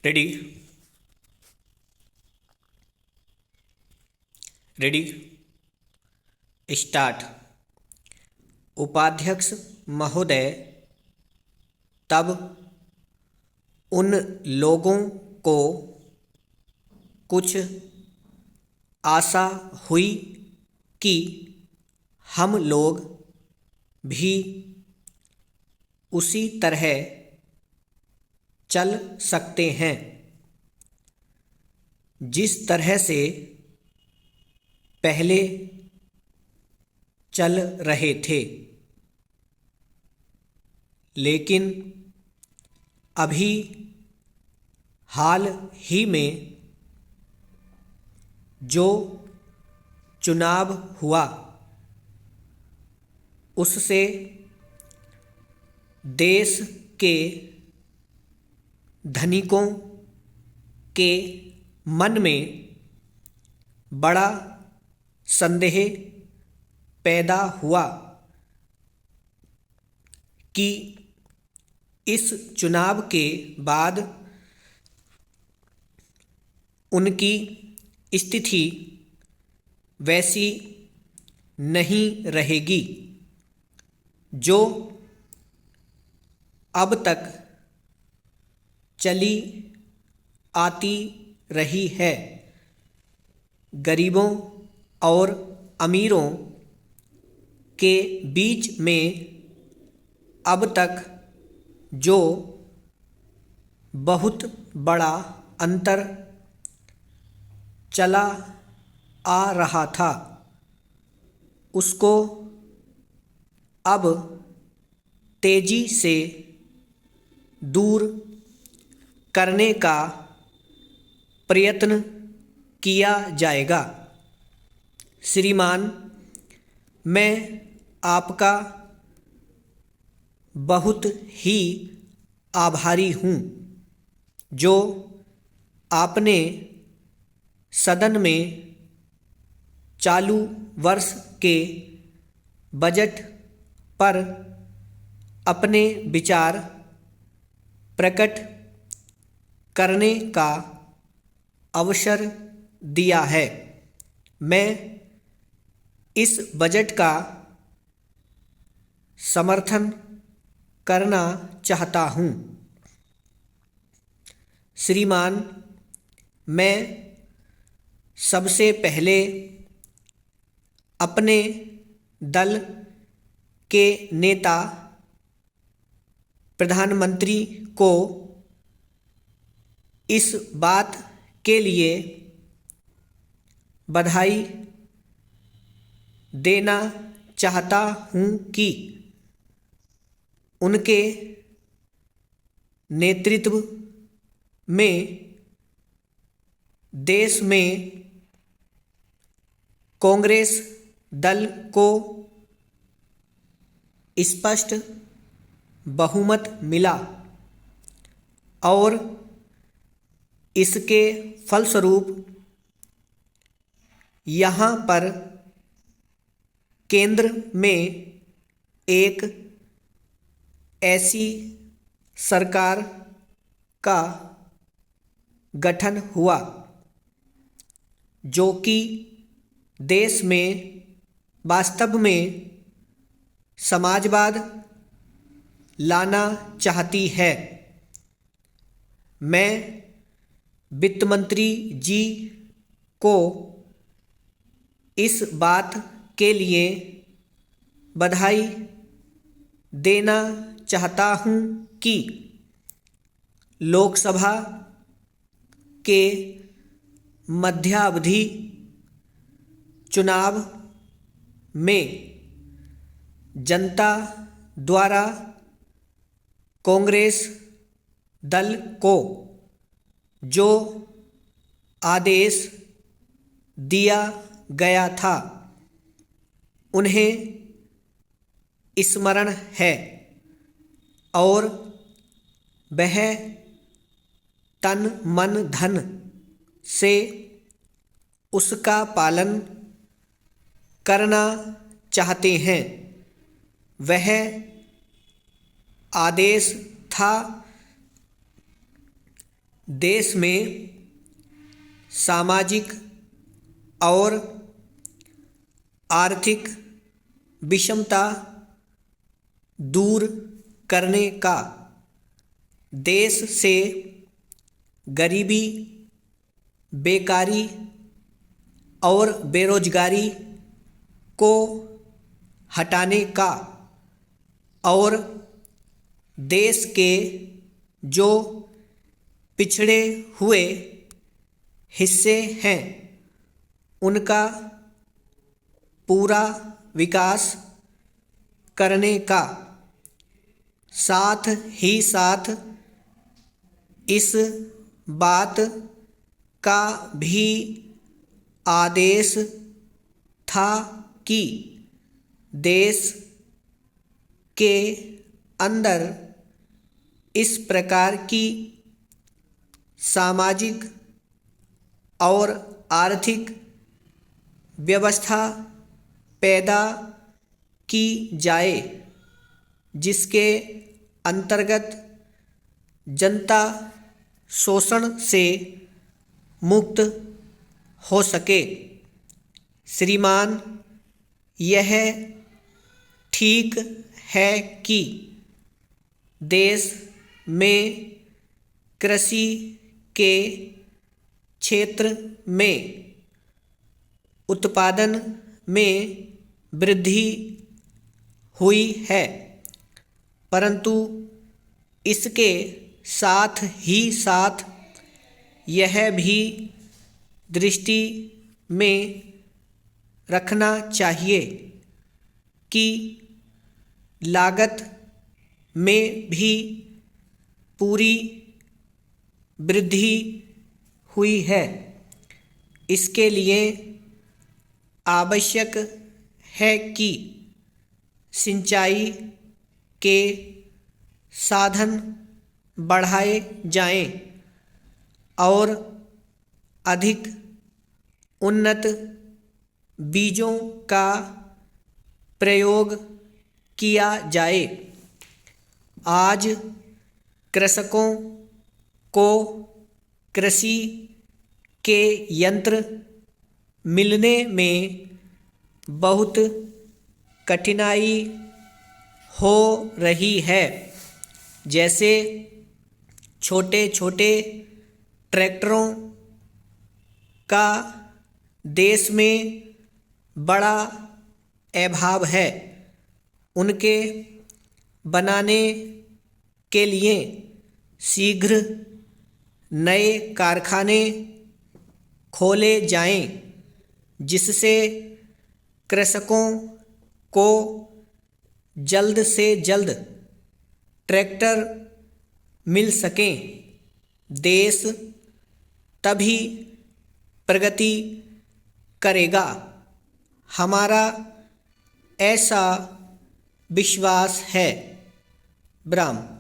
Ready ready start. उपाध्यक्ष महोदय, तब उन लोगों को कुछ आशा हुई कि हम लोग भी उसी तरह चल सकते हैं जिस तरह से पहले चल रहे थे, लेकिन अभी हाल ही में जो चुनाव हुआ उससे देश के धनिकों के मन में बड़ा संदेह पैदा हुआ कि इस चुनाव के बाद उनकी स्थिति वैसी नहीं रहेगी जो अब तक चली आती रही है। गरीबों और अमीरों के बीच में अब तक जो बहुत बड़ा अंतर चला आ रहा था, उसको अब तेजी से दूर करने का प्रयत्न किया जाएगा। श्रीमान, मैं आपका बहुत ही आभारी हूँ जो आपने सदन में चालू वर्ष के बजट पर अपने विचार प्रकट करने का अवसर दिया है। मैं इस बजट का समर्थन करना चाहता हूँ। श्रीमान, मैं सबसे पहले अपने दल के नेता प्रधानमंत्री को इस बात के लिए बधाई देना चाहता हूँ कि उनके नेतृत्व में देश में कांग्रेस दल को स्पष्ट बहुमत मिला और इसके फलस्वरूप यहाँ पर केंद्र में एक ऐसी सरकार का गठन हुआ जो कि देश में वास्तव में समाजवाद लाना चाहती है। मैं वित्त मंत्री जी को इस बात के लिए बधाई देना चाहता हूँ कि लोकसभा के मध्यावधि चुनाव में जनता द्वारा कांग्रेस दल को जो आदेश दिया गया था उन्हें स्मरण है और वह तन मन धन से उसका पालन करना चाहते हैं। वह आदेश था देश में सामाजिक और आर्थिक विषमता दूर करने का, देश से गरीबी, बेकारी और बेरोजगारी को हटाने का और देश के जो पिछड़े हुए हिस्से हैं उनका पूरा विकास करने का, साथ ही साथ इस बात का भी आदेश था कि देश के अंदर इस प्रकार की सामाजिक और आर्थिक व्यवस्था पैदा की जाए जिसके अंतर्गत जनता शोषण से मुक्त हो सके। श्रीमान, यह ठीक है कि देश में कृषि के क्षेत्र में उत्पादन में वृद्धि हुई है, परंतु इसके साथ ही साथ यह भी दृष्टि में रखना चाहिए कि लागत में भी पूरी वृद्धि हुई है। इसके लिए आवश्यक है कि सिंचाई के साधन बढ़ाए जाएं और अधिक उन्नत बीजों का प्रयोग किया जाए। आज कृषकों को कृषि के यंत्र मिलने में बहुत कठिनाई हो रही है। जैसे छोटे छोटे ट्रैक्टरों का देश में बड़ा अभाव है। उनके बनाने के लिए शीघ्र नए कारखाने खोले जाएं, जिससे कृषकों को जल्द से जल्द ट्रैक्टर मिल सकें। देश तभी प्रगति करेगा। हमारा ऐसा विश्वास है। ब्राह्म।